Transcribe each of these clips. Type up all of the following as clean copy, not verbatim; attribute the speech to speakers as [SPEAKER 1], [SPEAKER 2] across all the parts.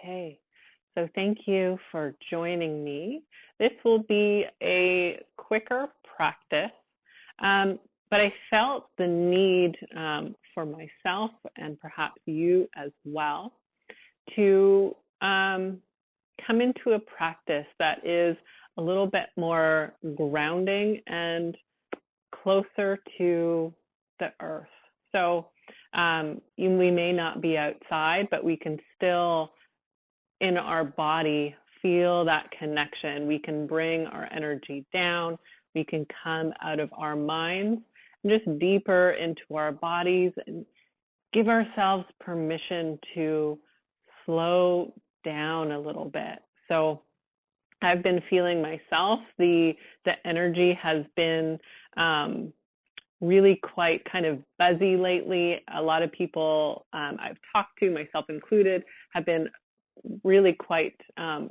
[SPEAKER 1] Okay, so thank you for joining me. This will be a quicker practice, but I felt the need for myself and perhaps you as well to come into a practice that is a little bit more grounding and closer to the earth. So we may not be outside, but we can still, in our body, feel that connection. We can bring our energy down. We can come out of our minds and just deeper into our bodies and give ourselves permission to slow down a little bit. So I've been feeling myself, the energy has been really quite kind of buzzy lately. A lot of people I've talked to, myself included, have been really quite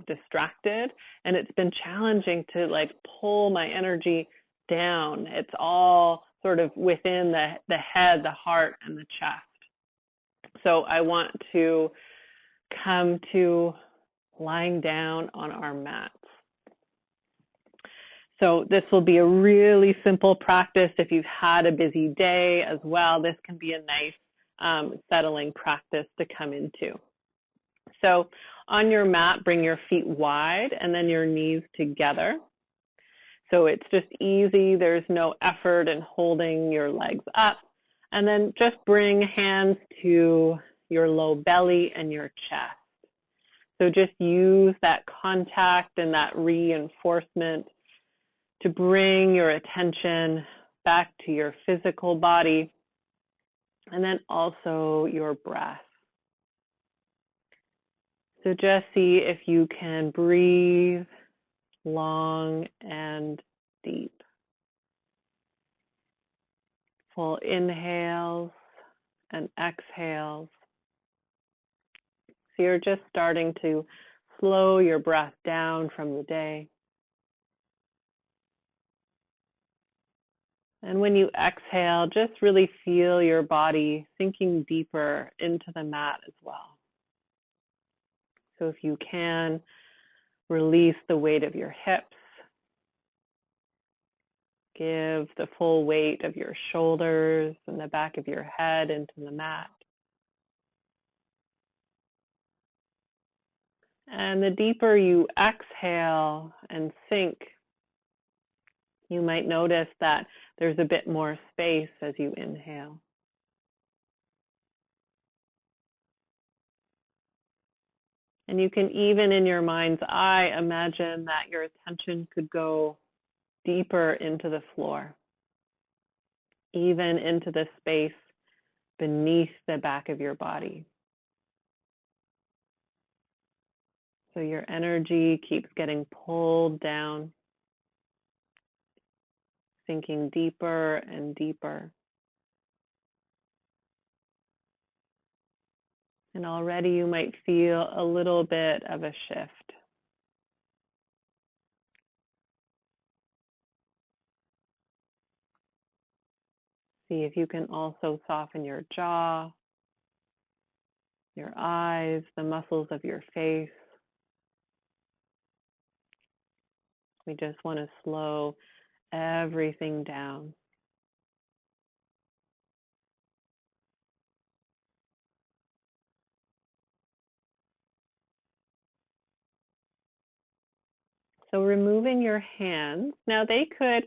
[SPEAKER 1] distracted, and it's been challenging to like pull my energy down. It's all sort of within the head, the heart, and the chest. So I want to come to lying down on our mats. So this will be a really simple practice. If you've had a busy day as well, this can be a nice settling practice to come into. So on your mat, bring your feet wide and then your knees together. So it's just easy. There's no effort in holding your legs up. And then just bring hands to your low belly and your chest. So just use that contact and that reinforcement to bring your attention back to your physical body and then also your breath. So just see if you can breathe long and deep. Full inhales and exhales. So you're just starting to slow your breath down from the day. And when you exhale, just really feel your body sinking deeper into the mat as well. So if you can, release the weight of your hips. Give the full weight of your shoulders and the back of your head into the mat. And the deeper you exhale and sink, you might notice that there's a bit more space as you inhale. And you can even in your mind's eye imagine that your attention could go deeper into the floor, even into the space beneath the back of your body. So your energy keeps getting pulled down, sinking deeper and deeper. And already you might feel a little bit of a shift. See if you can also soften your jaw, your eyes, the muscles of your face. We just want to slow everything down. So removing your hands, now they could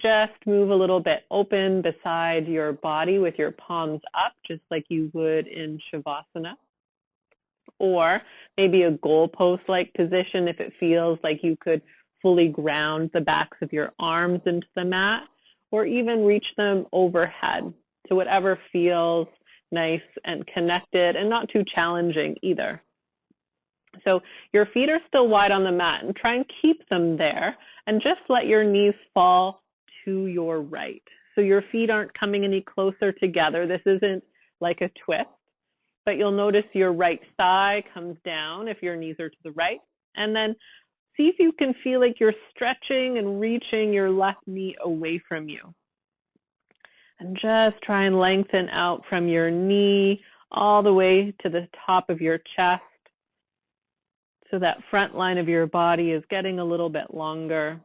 [SPEAKER 1] just move a little bit open beside your body with your palms up, just like you would in Shavasana. Or maybe a goalpost-like position if it feels like you could fully ground the backs of your arms into the mat, or even reach them overhead to whatever feels nice and connected and not too challenging either. So your feet are still wide on the mat and try and keep them there and just let your knees fall to your right. So your feet aren't coming any closer together. This isn't like a twist, but you'll notice your right thigh comes down if your knees are to the right. And then see if you can feel like you're stretching and reaching your left knee away from you. And just try and lengthen out from your knee all the way to the top of your chest. So that front line of your body is getting a little bit longer.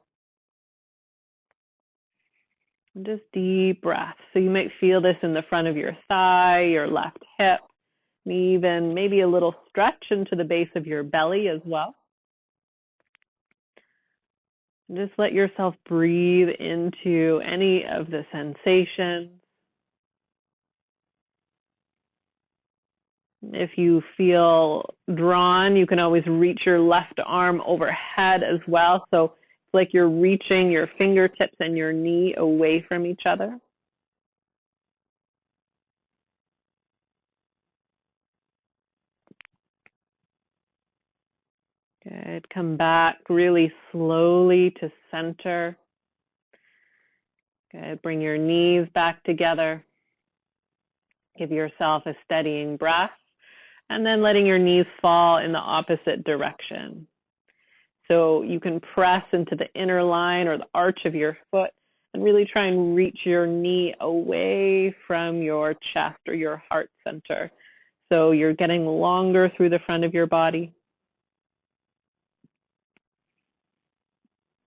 [SPEAKER 1] And just deep breaths. So you might feel this in the front of your thigh, your left hip, and even maybe a little stretch into the base of your belly as well. And just let yourself breathe into any of the sensations. If you feel drawn, you can always reach your left arm overhead as well. So it's like you're reaching your fingertips and your knee away from each other. Good. Come back really slowly to center. Good. Bring your knees back together. Give yourself a steadying breath. And then letting your knees fall in the opposite direction. So you can press into the inner line or the arch of your foot and really try and reach your knee away from your chest or your heart center. So you're getting longer through the front of your body.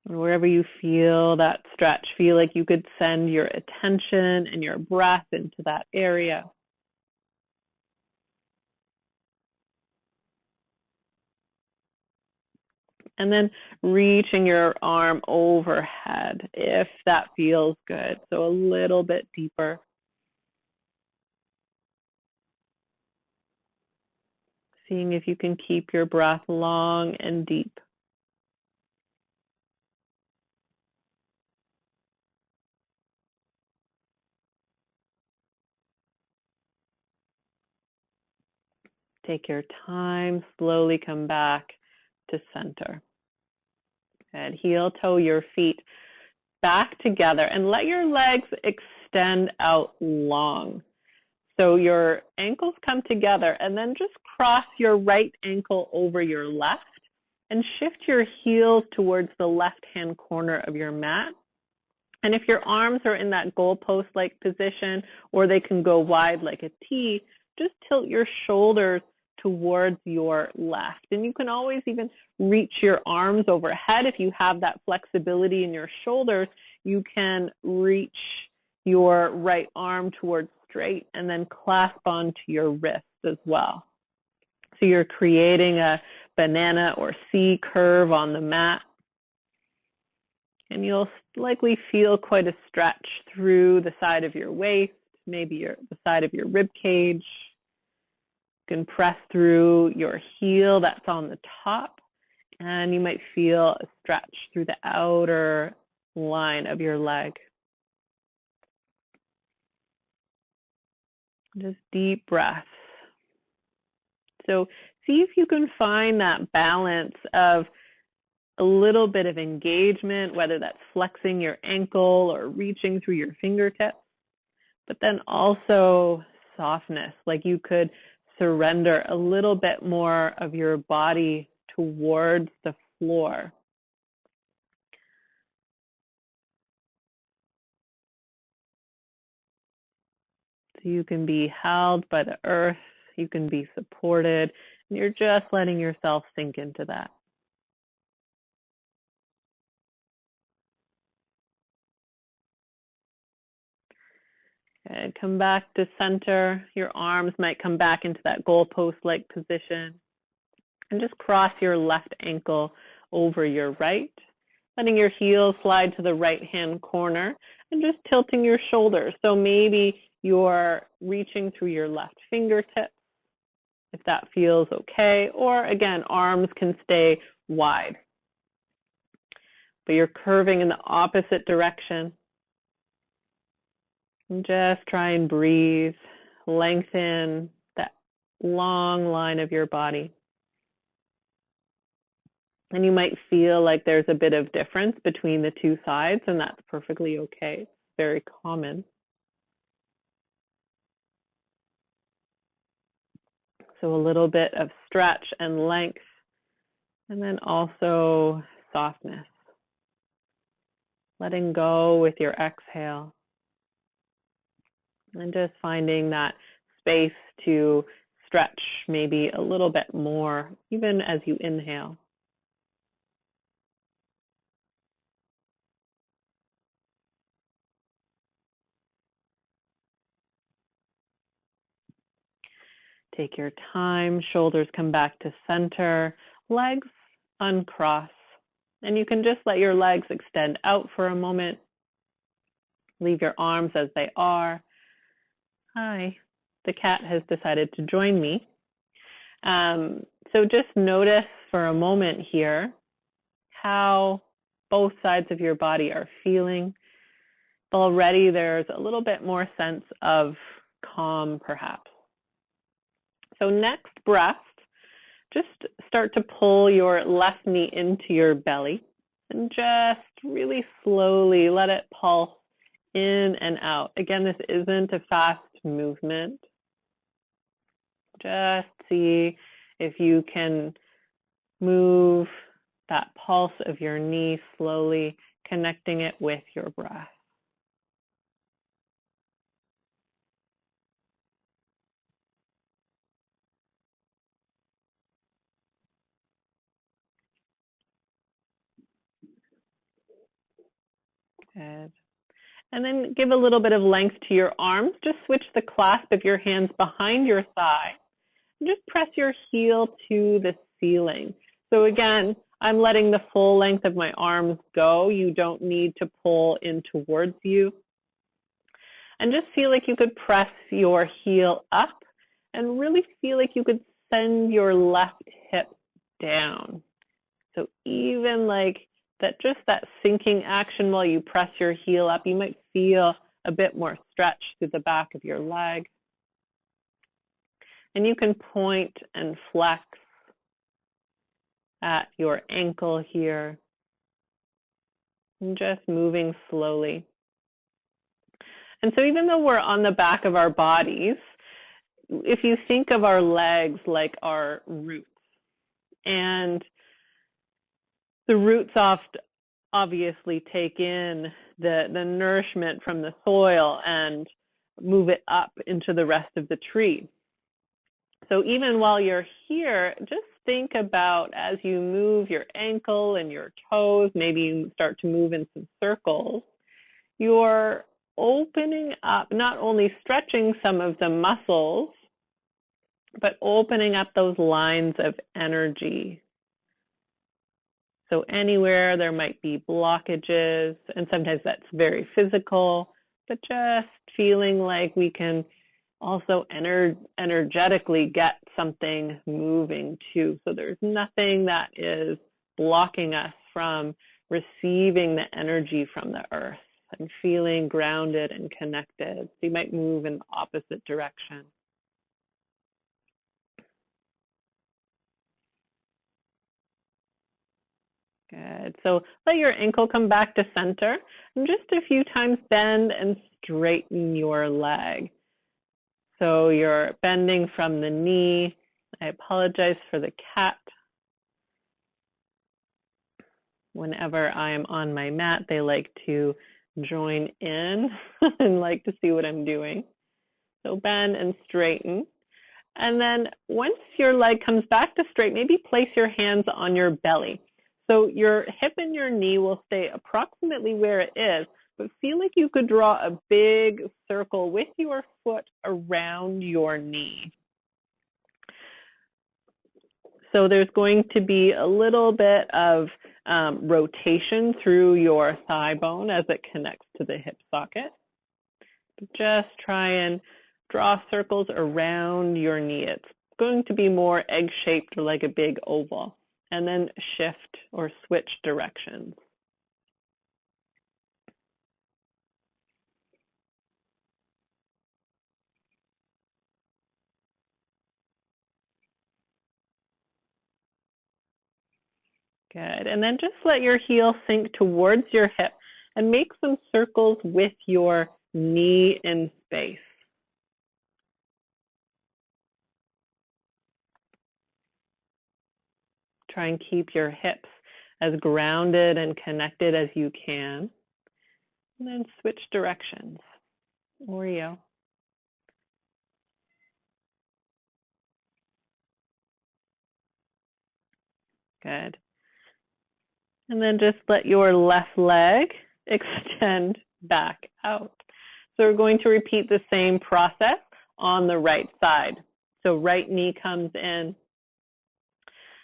[SPEAKER 1] And wherever you feel that stretch, feel like you could send your attention and your breath into that area. And then reaching your arm overhead if that feels good. So a little bit deeper. Seeing if you can keep your breath long and deep. Take your time, slowly come back to center. And heel toe your feet back together and let your legs extend out long. So your ankles come together and then just cross your right ankle over your left and shift your heels towards the left-hand corner of your mat. And if your arms are in that goalpost-like position or they can go wide like a T, just tilt your shoulders towards your left. And you can always even reach your arms overhead. If you have that flexibility in your shoulders, you can reach your right arm towards straight and then clasp onto your wrist as well. So you're creating a banana or C curve on the mat. And you'll likely feel quite a stretch through the side of your waist, maybe the side of your rib cage. You can press through your heel that's on the top, and you might feel a stretch through the outer line of your leg. Just deep breaths. So see if you can find that balance of a little bit of engagement, whether that's flexing your ankle or reaching through your fingertips, but then also softness, like you could surrender a little bit more of your body towards the floor. So you can be held by the earth, you can be supported, and you're just letting yourself sink into that. Good. Come back to center. Your arms might come back into that goalpost-like position. And just cross your left ankle over your right, letting your heel slide to the right-hand corner and just tilting your shoulders. So maybe you're reaching through your left fingertips, if that feels okay. Or again, arms can stay wide. But you're curving in the opposite direction. And just try and breathe, lengthen that long line of your body. And you might feel like there's a bit of difference between the two sides, and that's perfectly okay. It's very common. So a little bit of stretch and length, and then also softness. Letting go with your exhale. And just finding that space to stretch maybe a little bit more, even as you inhale. Take your time, shoulders come back to center, legs uncross. And you can just let your legs extend out for a moment. Leave your arms as they are. Hi, the cat has decided to join me. So just notice for a moment here how both sides of your body are feeling. Already there's a little bit more sense of calm, perhaps. So next breath, just start to pull your left knee into your belly and just really slowly let it pulse in and out. Again, this isn't a fast movement. Just see if you can move that pulse of your knee slowly, connecting it with your breath. Good. And then give a little bit of length to your arms. Just switch the clasp of your hands behind your thigh. And just press your heel to the ceiling. So again, I'm letting the full length of my arms go. You don't need to pull in towards you. And just feel like you could press your heel up and really feel like you could send your left hip down. So even like that, just that sinking action while you press your heel up, you might feel a bit more stretch through the back of your leg. And you can point and flex at your ankle here, and just moving slowly. And so even though we're on the back of our bodies, if you think of our legs like our roots, and the roots obviously take in the nourishment from the soil and move it up into the rest of the tree. So even while you're here, just think about as you move your ankle and your toes, maybe you start to move in some circles, you're opening up, not only stretching some of the muscles, but opening up those lines of energy. So anywhere there might be blockages, and sometimes that's very physical, but just feeling like we can also energetically get something moving too. So there's nothing that is blocking us from receiving the energy from the earth and feeling grounded and connected. So you might move in the opposite direction. Good. So let your ankle come back to center, and just a few times bend and straighten your leg. So you're bending from the knee. I apologize for the cat. Whenever I am on my mat, they like to join in and like to see what I'm doing. So bend and straighten. And then once your leg comes back to straight, maybe place your hands on your belly. So your hip and your knee will stay approximately where it is, but feel like you could draw a big circle with your foot around your knee. So there's going to be a little bit of rotation through your thigh bone as it connects to the hip socket. Just try and draw circles around your knee. It's going to be more egg-shaped or like a big oval. And then shift or switch directions. Good. And then just let your heel sink towards your hip and make some circles with your knee in space. Try and keep your hips as grounded and connected as you can. And then switch directions. Oreo. Good. And then just let your left leg extend back out. So we're going to repeat the same process on the right side. So right knee comes in,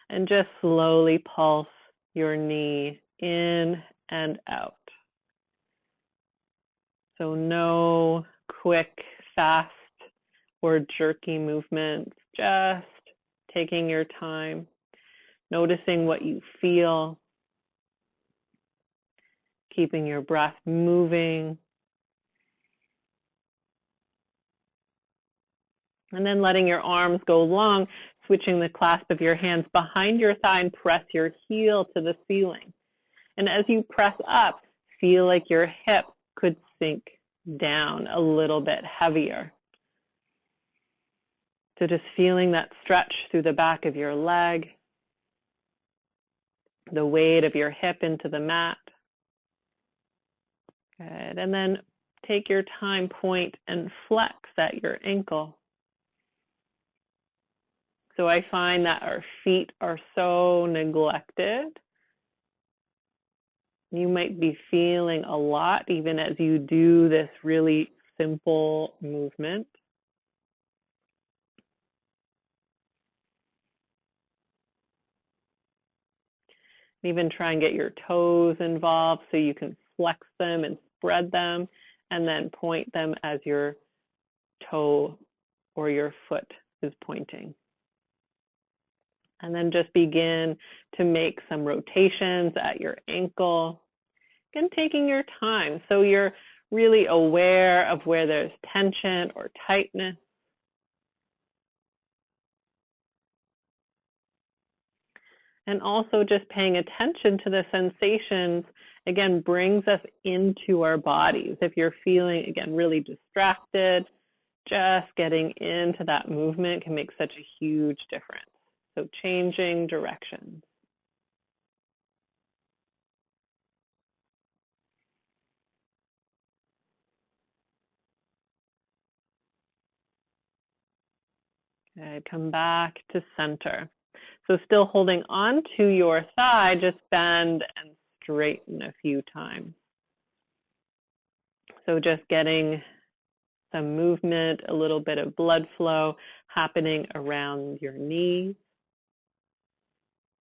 [SPEAKER 1] and just slowly pulse your knee in and out. So no quick, fast, or jerky movements, just taking your time, noticing what you feel, keeping your breath moving, and then letting your arms go long, switching the clasp of your hands behind your thigh and press your heel to the ceiling. And as you press up, feel like your hip could sink down a little bit heavier. So just feeling that stretch through the back of your leg, the weight of your hip into the mat. Good. And then take your time, point and flex at your ankle. So I find that our feet are so neglected. You might be feeling a lot even as you do this really simple movement. Even try and get your toes involved so you can flex them and spread them, and then point them as your toe or your foot is pointing. And then just begin to make some rotations at your ankle. Again, taking your time so you're really aware of where there's tension or tightness. And also just paying attention to the sensations, again, brings us into our bodies. If you're feeling, again, really distracted, just getting into that movement can make such a huge difference. So changing directions. Okay, come back to center. So still holding on to your thigh, just bend and straighten a few times. So just getting some movement, a little bit of blood flow happening around your knees.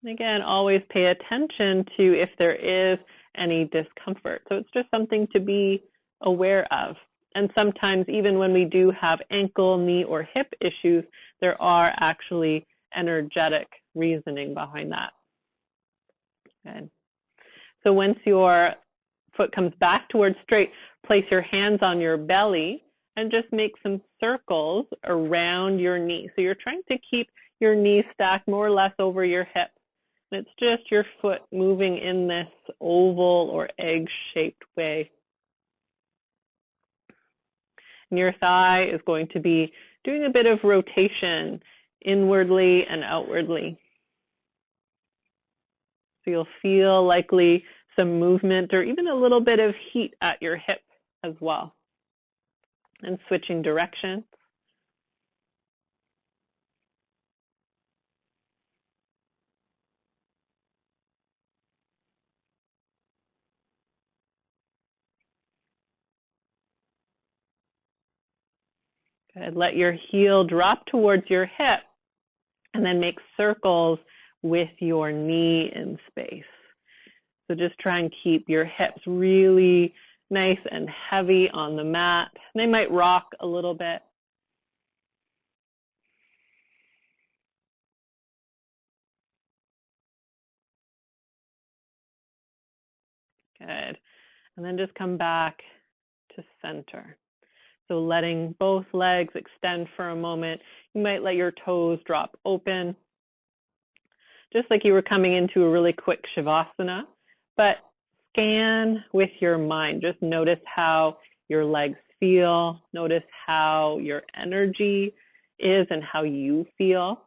[SPEAKER 1] And again, always pay attention to if there is any discomfort. So it's just something to be aware of. And sometimes even when we do have ankle, knee, or hip issues, there are actually energetic reasoning behind that. Okay. So once your foot comes back towards straight, place your hands on your belly and just make some circles around your knee. So you're trying to keep your knee stacked more or less over your hip. And it's just your foot moving in this oval or egg-shaped way. And your thigh is going to be doing a bit of rotation inwardly and outwardly. So you'll feel likely some movement or even a little bit of heat at your hip as well. And switching directions. Good. Let your heel drop towards your hip and then make circles with your knee in space. So just try and keep your hips really nice and heavy on the mat. They might rock a little bit. Good. And then just come back to center. So letting both legs extend for a moment. You might let your toes drop open, just like you were coming into a really quick Shavasana. But scan with your mind. Just notice how your legs feel. Notice how your energy is and how you feel.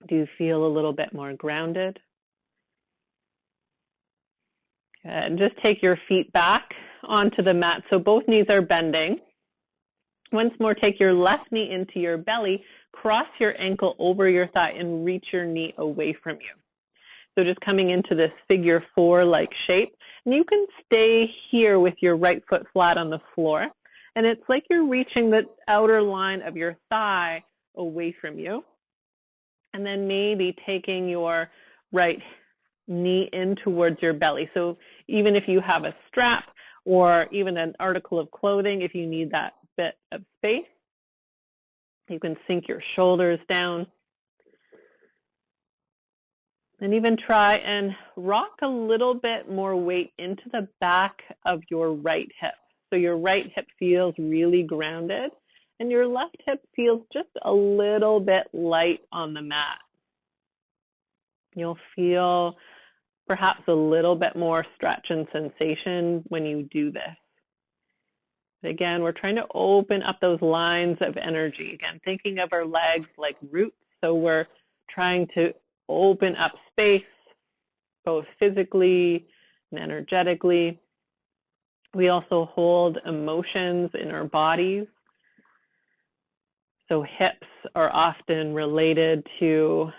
[SPEAKER 1] Do you feel a little bit more grounded? Good. And just take your feet back onto the mat. So both knees are bending. Once more, take your left knee into your belly, cross your ankle over your thigh, and reach your knee away from you. So just coming into this figure 4-like shape. And you can stay here with your right foot flat on the floor. And it's like you're reaching the outer line of your thigh away from you. And then maybe taking your right knee in towards your belly. So even if you have a strap or even an article of clothing, if you need that bit of space, you can sink your shoulders down. And even try and rock a little bit more weight into the back of your right hip. So your right hip feels really grounded, and your left hip feels just a little bit light on the mat. You'll feel perhaps a little bit more stretch and sensation when you do this. Again, we're trying to open up those lines of energy. Again, thinking of our legs like roots. So we're trying to open up space, both physically and energetically. We also hold emotions in our bodies. So hips are often related to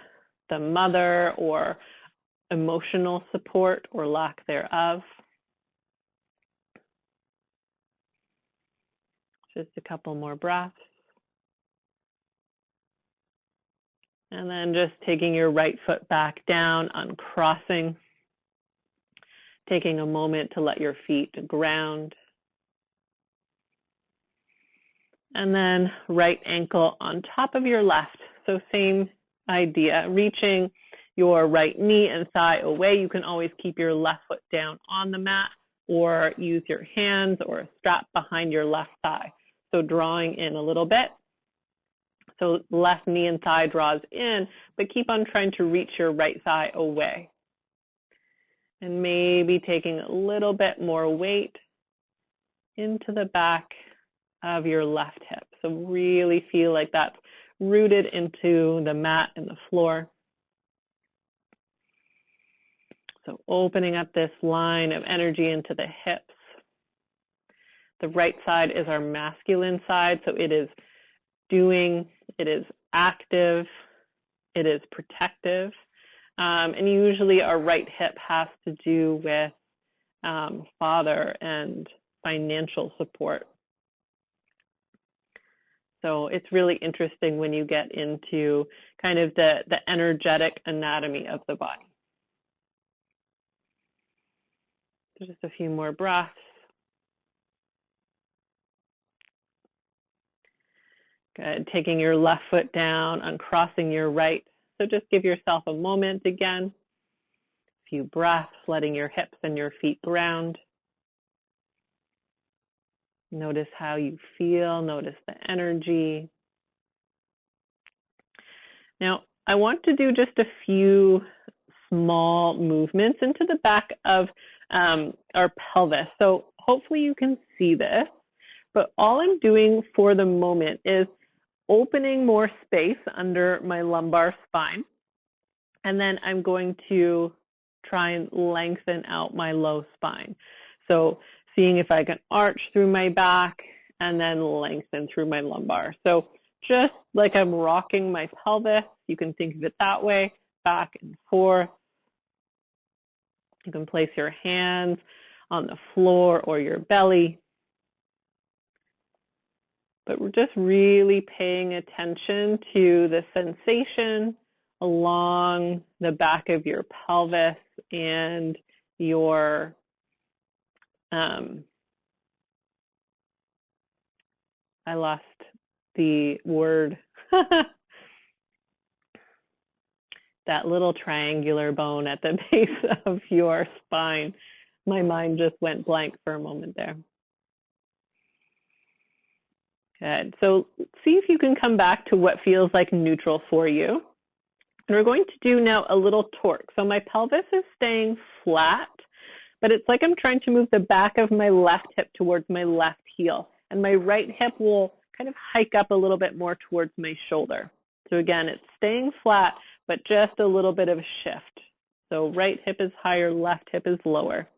[SPEAKER 1] the mother or emotional support or lack thereof. Just a couple more breaths. And then just taking your right foot back down, uncrossing. Taking a moment to let your feet ground. And then right ankle on top of your left. So same idea, reaching your right knee and thigh away. You can always keep your left foot down on the mat or use your hands or a strap behind your left thigh. So drawing in a little bit. So left knee and thigh draws in, but keep on trying to reach your right thigh away. And maybe taking a little bit more weight into the back of your left hip. So really feel like that's rooted into the mat and the floor. So opening up this line of energy into the hips. The right side is our masculine side, so it is doing, it is active, it is protective. And usually our right hip has to do with father and financial support. So it's really interesting when you get into kind of the energetic anatomy of the body. So just a few more breaths. Good. Taking your left foot down, uncrossing your right. So just give yourself a moment again. A few breaths, letting your hips and your feet ground. Notice how you feel. Notice the energy. Now, I want to do just a few small movements into the back of our pelvis. So hopefully you can see this. But all I'm doing for the moment is opening more space under my lumbar spine. And then I'm going to try and lengthen out my low spine. So seeing if I can arch through my back and then lengthen through my lumbar. So just like I'm rocking my pelvis, you can think of it that way, back and forth. You can place your hands on the floor or your belly. But we're just really paying attention to the sensation along the back of your pelvis and your I lost the word, that little triangular bone at the base of your spine. My mind just went blank for a moment there. Good. So see if you can come back to what feels like neutral for you. And we're going to do now a little torque. So my pelvis is staying flat, but it's like I'm trying to move the back of my left hip towards my left heel. And my right hip will kind of hike up a little bit more towards my shoulder. So again, it's staying flat, but just a little bit of a shift. So right hip is higher, left hip is lower.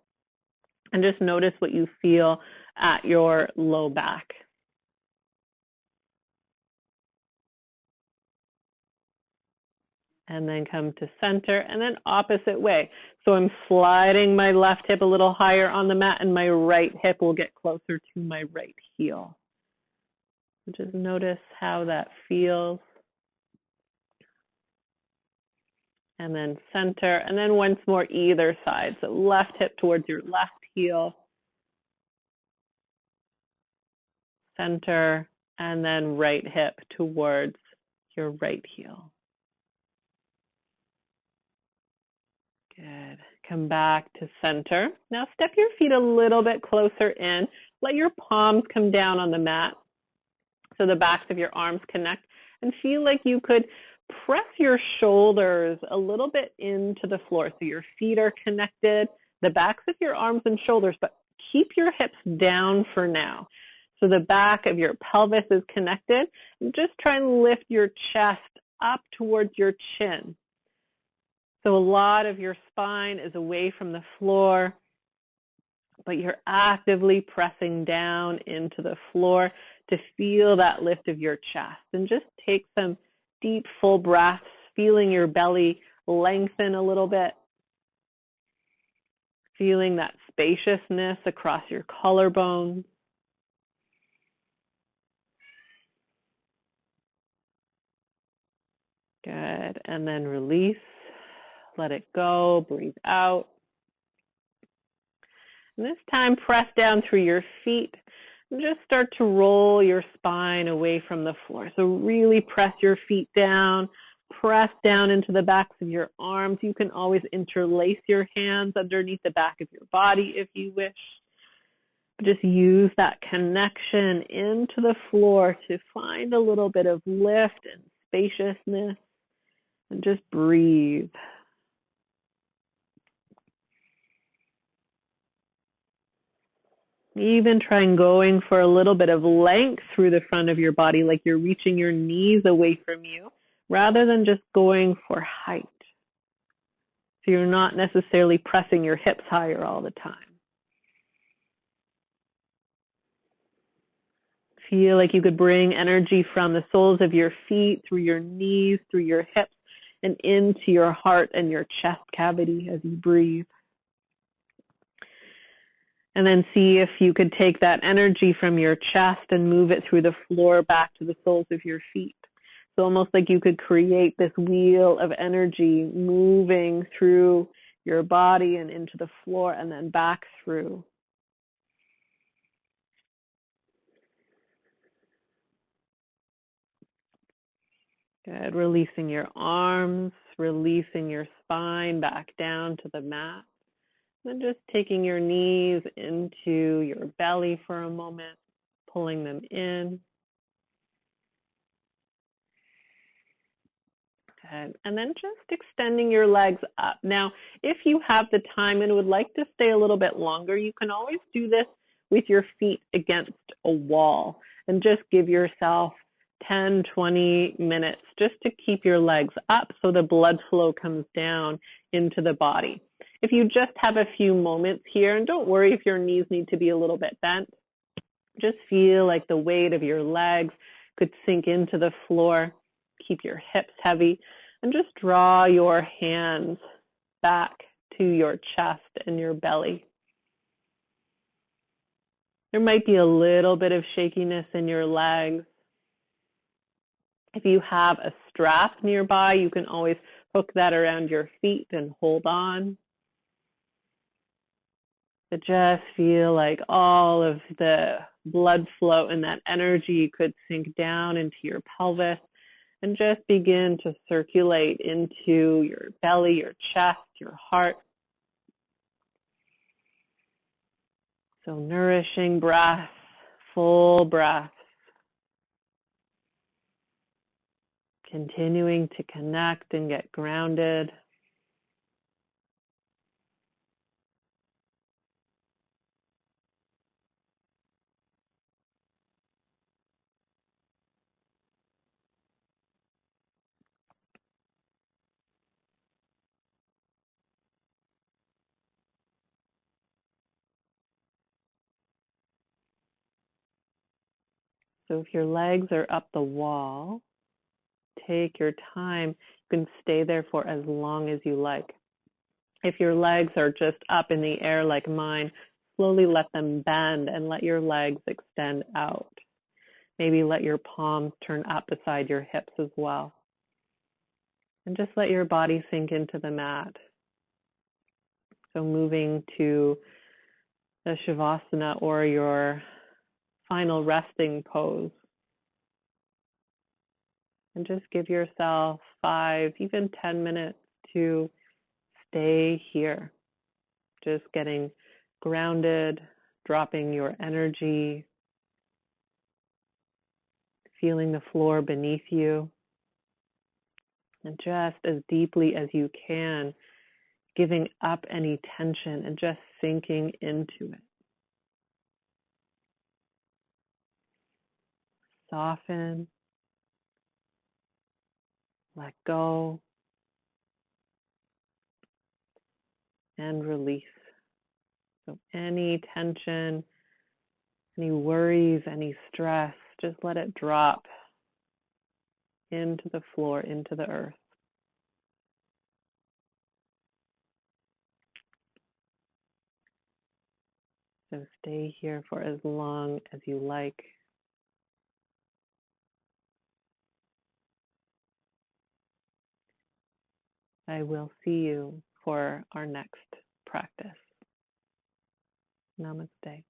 [SPEAKER 1] And just notice what you feel at your low back. and then come to center, and then opposite way. So I'm sliding my left hip a little higher on the mat, and my right hip will get closer to my right heel. Just notice how that feels. And then center, and then once more either side. So left hip towards your left heel, center, and then right hip towards your right heel. Good. Come back to center. Now step your feet a little bit closer in. Let your palms come down on the mat so the backs of your arms connect, and feel like you could press your shoulders a little bit into the floor so your feet are connected, the backs of your arms and shoulders, but keep your hips down for now. So the back of your pelvis is connected, and just try and lift your chest up towards your chin. So a lot of your spine is away from the floor, but you're actively pressing down into the floor to feel that lift of your chest. And just take some deep, full breaths, feeling your belly lengthen a little bit, feeling that spaciousness across your collarbones. Good. And then release. Let it go. Breathe out. And this time, press down through your feet and just start to roll your spine away from the floor. So really press your feet down. Press down into the backs of your arms. You can always interlace your hands underneath the back of your body if you wish. Just use that connection into the floor to find a little bit of lift and spaciousness, and just breathe. Even try going for a little bit of length through the front of your body, like you're reaching your knees away from you, rather than just going for height. So you're not necessarily pressing your hips higher all the time. Feel like you could bring energy from the soles of your feet, through your knees, through your hips, and into your heart and your chest cavity as you breathe. And then see if you could take that energy from your chest and move it through the floor back to the soles of your feet. So almost like you could create this wheel of energy moving through your body and into the floor and then back through. Good. Releasing your arms, releasing your spine back down to the mat. And just taking your knees into your belly for a moment, pulling them in. Good. And then just extending your legs up. Now, if you have the time and would like to stay a little bit longer, you can always do this with your feet against a wall and just give yourself 10, 20 minutes just to keep your legs up so the blood flow comes down into the body. If you just have a few moments here, and don't worry if your knees need to be a little bit bent, just feel like the weight of your legs could sink into the floor. Keep your hips heavy, and just draw your hands back to your chest and your belly. There might be a little bit of shakiness in your legs. If you have a strap nearby, you can always hook that around your feet and hold on. But just feel like all of the blood flow and that energy could sink down into your pelvis and just begin to circulate into your belly, your chest, your heart. So nourishing breath, full breath. Continuing to connect and get grounded. So if your legs are up the wall, take your time can stay there for as long as you like. If your legs are just up in the air like mine, slowly let them bend and let your legs extend out. Maybe let your palms turn up beside your hips as well. And just let your body sink into the mat. So moving to the Shavasana, or your final resting pose. And just give yourself 5, even 10 minutes to stay here. Just getting grounded, dropping your energy, feeling the floor beneath you. And just as deeply as you can, giving up any tension and just sinking into it. Soften, let go, and release. So any tension, any worries, any stress, just let it drop into the floor, into the earth. So stay here for as long as you like. I will see you for our next practice. Namaste.